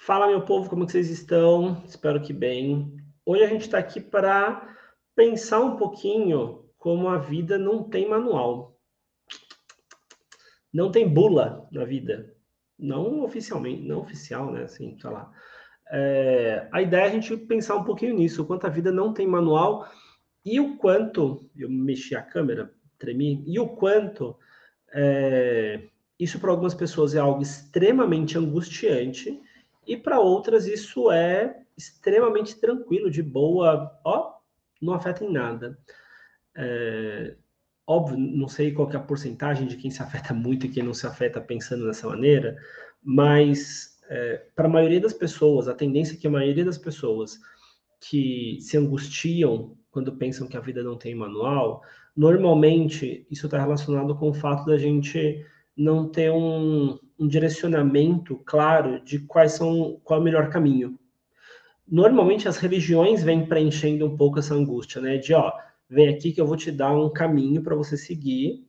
Fala, meu povo, como que vocês estão? Espero que bem. Hoje a gente está aqui para pensar um pouquinho como a vida não tem manual, não tem bula na vida, não oficialmente, não oficial, né? Assim, sei lá. A ideia é a gente pensar um pouquinho nisso, o quanto a vida não tem manual e o quanto, eu mexi a câmera, tremi, e o quanto isso para algumas pessoas é algo extremamente angustiante e para outras isso é extremamente tranquilo, de boa, ó, não afeta em nada. Óbvio, não sei qual que é a porcentagem de quem se afeta muito e quem não se afeta pensando dessa maneira, mas para a maioria das pessoas, a tendência é que a maioria das pessoas que se angustiam quando pensam que a vida não tem manual, normalmente isso está relacionado com o fato da gente não ter um direcionamento claro de qual é o melhor caminho. Normalmente as religiões vêm preenchendo um pouco essa angústia, né? De ó, vem aqui que eu vou te dar um caminho para você seguir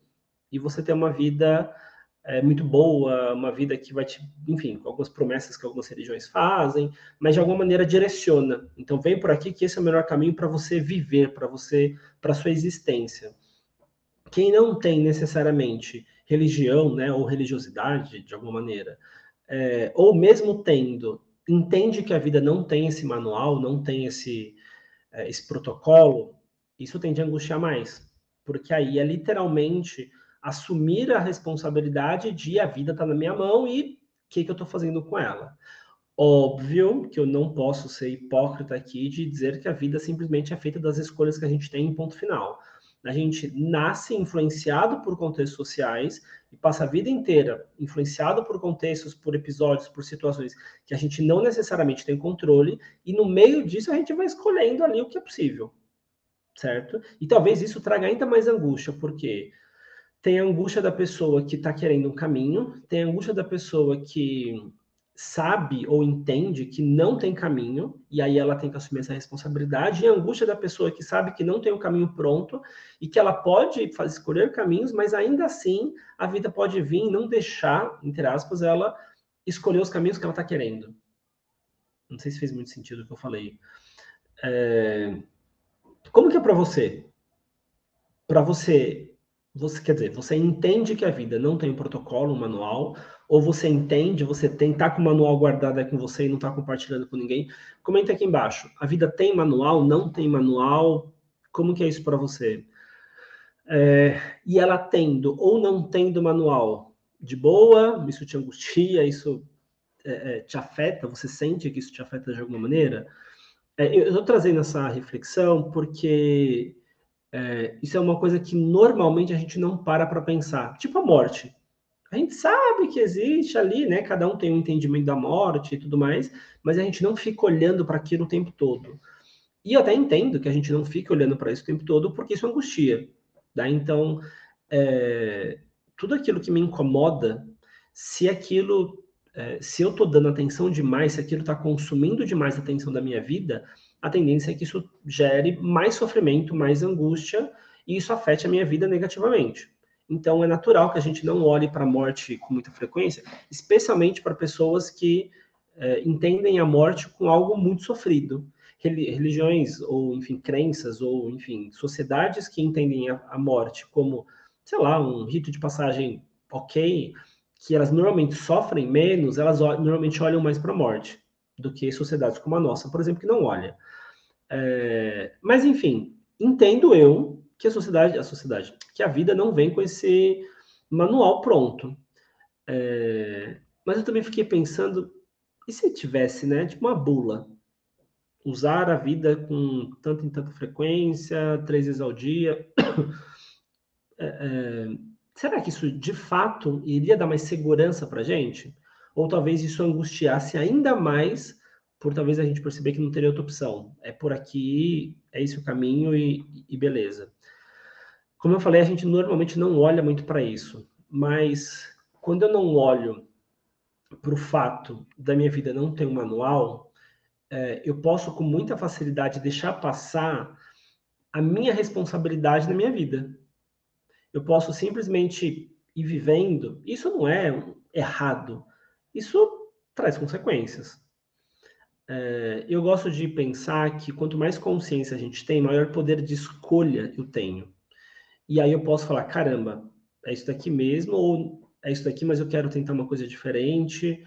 e você ter uma vida muito boa, uma vida que vai te, enfim, com algumas promessas que algumas religiões fazem, mas de alguma maneira direciona. Então vem por aqui que esse é o melhor caminho para você viver, para sua existência. Quem não tem necessariamente religião, né, ou religiosidade de alguma maneira, ou mesmo tendo, entende que a vida não tem esse manual, não tem esse protocolo, isso tende a angustiar mais, porque aí é literalmente assumir a responsabilidade de a vida está na minha mão e o que eu estou fazendo com ela. Óbvio que eu não posso ser hipócrita aqui de dizer que a vida simplesmente é feita das escolhas que a gente tem em ponto final. A gente nasce influenciado por contextos sociais e passa a vida inteira influenciado por contextos, por episódios, por situações que a gente não necessariamente tem controle, e no meio disso a gente vai escolhendo ali o que é possível, certo? E talvez isso traga ainda mais angústia, porque tem a angústia da pessoa que está querendo um caminho, tem a angústia da pessoa que sabe ou entende que não tem caminho, e aí ela tem que assumir essa responsabilidade, e a angústia da pessoa que sabe que não tem o caminho pronto, e que ela pode escolher caminhos, mas ainda assim a vida pode vir e não deixar, entre aspas, ela escolher os caminhos que ela está querendo. Não sei se fez muito sentido o que eu falei. Como que é para você? Para você, quer dizer, você entende que a vida não tem um protocolo, um manual, ou você entende, você tem, tá com o manual guardado aí com você e não tá compartilhando com ninguém? Comenta aqui embaixo. A vida tem manual, não tem manual? Como que é isso para você? E ela tendo ou não tendo manual, de boa, isso te angustia, isso te afeta, você sente que isso te afeta de alguma maneira? Eu estou trazendo essa reflexão porque isso é uma coisa que normalmente a gente não para pensar. Tipo a morte. A gente sabe que existe ali, né? Cada um tem um entendimento da morte e tudo mais, mas a gente não fica olhando para aquilo o tempo todo. E eu até entendo que a gente não fique olhando para isso o tempo todo, porque isso angustia. Tá? Então, é, tudo aquilo que me incomoda, se eu estou dando atenção demais, se aquilo está consumindo demais a atenção da minha vida, a tendência é que isso gere mais sofrimento, mais angústia, e isso afete a minha vida negativamente. Então, é natural que a gente não olhe para a morte com muita frequência, especialmente para pessoas que entendem a morte com algo muito sofrido. Religiões, ou enfim, crenças, ou enfim, sociedades que entendem a morte como, sei lá, um rito de passagem ok, que elas normalmente sofrem menos, elas normalmente olham mais para a morte do que sociedades como a nossa, por exemplo, que não olha. Mas enfim, entendo eu que que a vida não vem com esse manual pronto. Mas eu também fiquei pensando, e se tivesse, né, tipo uma bula? Usar a vida com tanto em tanta frequência, 3 vezes ao dia. Será que isso de fato iria dar mais segurança para a gente? Ou talvez isso angustiasse ainda mais por talvez a gente perceber que não teria outra opção. É por aqui, é esse o caminho e beleza. Como eu falei, a gente normalmente não olha muito para isso, mas quando eu não olho para o fato da minha vida não ter um manual, eu posso com muita facilidade deixar passar a minha responsabilidade na minha vida. Eu posso simplesmente ir vivendo. Isso não é errado. Isso traz consequências. Eu gosto de pensar que quanto mais consciência a gente tem, maior poder de escolha eu tenho. E aí eu posso falar, caramba, é isso daqui mesmo, ou é isso daqui, mas eu quero tentar uma coisa diferente,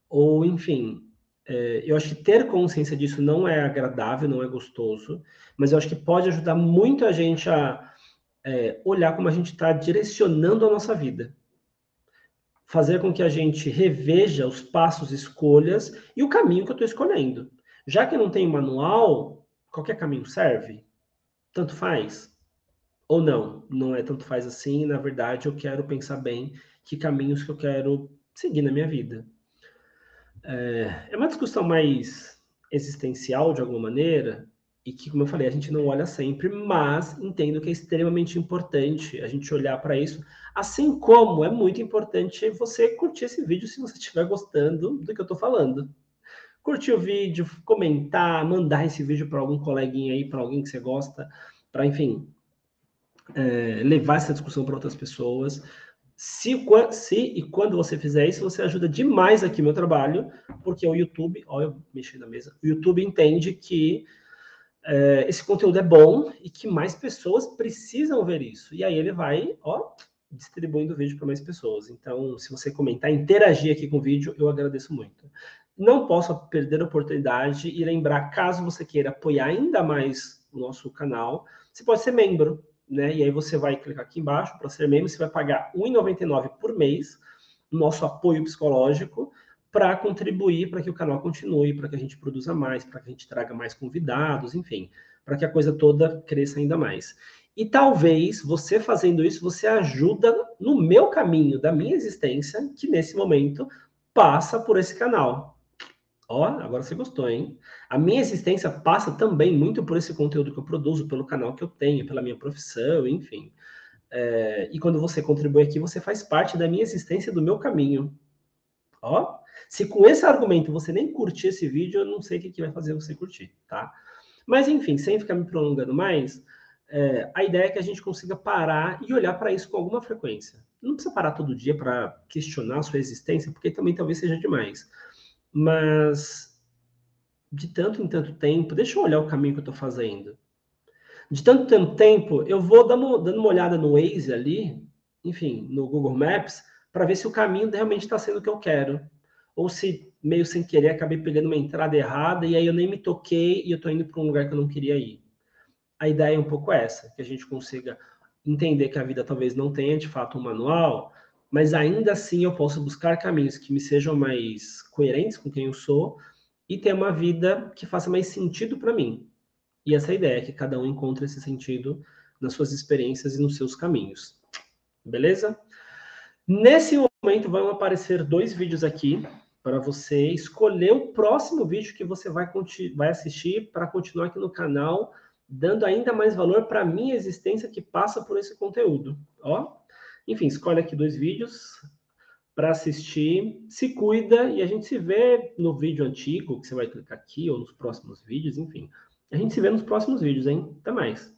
ou enfim. Eu acho que ter consciência disso não é agradável, não é gostoso, mas eu acho que pode ajudar muito a gente a olhar como a gente está direcionando a nossa vida. Fazer com que a gente reveja os passos, escolhas e o caminho que eu estou escolhendo. Já que não tem manual, qualquer caminho serve? Tanto faz? Ou não, não é tanto faz assim, na verdade eu quero pensar bem que caminhos que eu quero seguir na minha vida. É uma discussão mais existencial, de alguma maneira, e que, como eu falei, a gente não olha sempre, mas entendo que é extremamente importante a gente olhar para isso, assim como é muito importante você curtir esse vídeo se você estiver gostando do que eu estou falando. Curtir o vídeo, comentar, mandar esse vídeo para algum coleguinha aí, para alguém que você gosta, para, enfim, levar essa discussão para outras pessoas. Se e quando você fizer isso, você ajuda demais aqui o meu trabalho, porque o YouTube, olha eu mexi na mesa, o YouTube entende que esse conteúdo é bom e que mais pessoas precisam ver isso. E aí ele vai, distribuindo o vídeo para mais pessoas. Então, se você comentar, interagir aqui com o vídeo, eu agradeço muito. Não posso perder a oportunidade e lembrar, caso você queira apoiar ainda mais o nosso canal, você pode ser membro, né? E aí você vai clicar aqui embaixo para ser membro, você vai pagar R$ 1,99 por mês, nosso apoio psicológico, para contribuir para que o canal continue, para que a gente produza mais, para que a gente traga mais convidados, enfim, para que a coisa toda cresça ainda mais. E talvez você fazendo isso, você ajuda no meu caminho da minha existência, que nesse momento passa por esse canal. Agora você gostou, hein? A minha existência passa também muito por esse conteúdo que eu produzo, pelo canal que eu tenho, pela minha profissão, enfim. E quando você contribui aqui, você faz parte da minha existência, do meu caminho. Se com esse argumento você nem curtir esse vídeo, eu não sei o que vai fazer você curtir, tá? Mas enfim, sem ficar me prolongando mais, a ideia é que a gente consiga parar e olhar para isso com alguma frequência. Não precisa parar todo dia para questionar a sua existência, porque também talvez seja demais. Mas de tanto em tanto tempo, deixa eu olhar o caminho que eu estou fazendo. De tanto em tempo, eu vou dando uma olhada no Waze ali, enfim, no Google Maps, para ver se o caminho realmente está sendo o que eu quero. Ou se, meio sem querer, acabei pegando uma entrada errada e aí eu nem me toquei e eu estou indo para um lugar que eu não queria ir. A ideia é um pouco essa, que a gente consiga entender que a vida talvez não tenha, de fato, um manual, mas ainda assim eu posso buscar caminhos que me sejam mais coerentes com quem eu sou e ter uma vida que faça mais sentido para mim. E essa é a ideia, que cada um encontre esse sentido nas suas experiências e nos seus caminhos. Beleza? Nesse momento vão aparecer 2 vídeos aqui para você escolher o próximo vídeo que você vai assistir para continuar aqui no canal, dando ainda mais valor para a minha existência que passa por esse conteúdo. Enfim, escolhe aqui 2 vídeos para assistir, se cuida e a gente se vê no vídeo antigo, que você vai clicar aqui, ou nos próximos vídeos, enfim. A gente se vê nos próximos vídeos, hein? Até mais!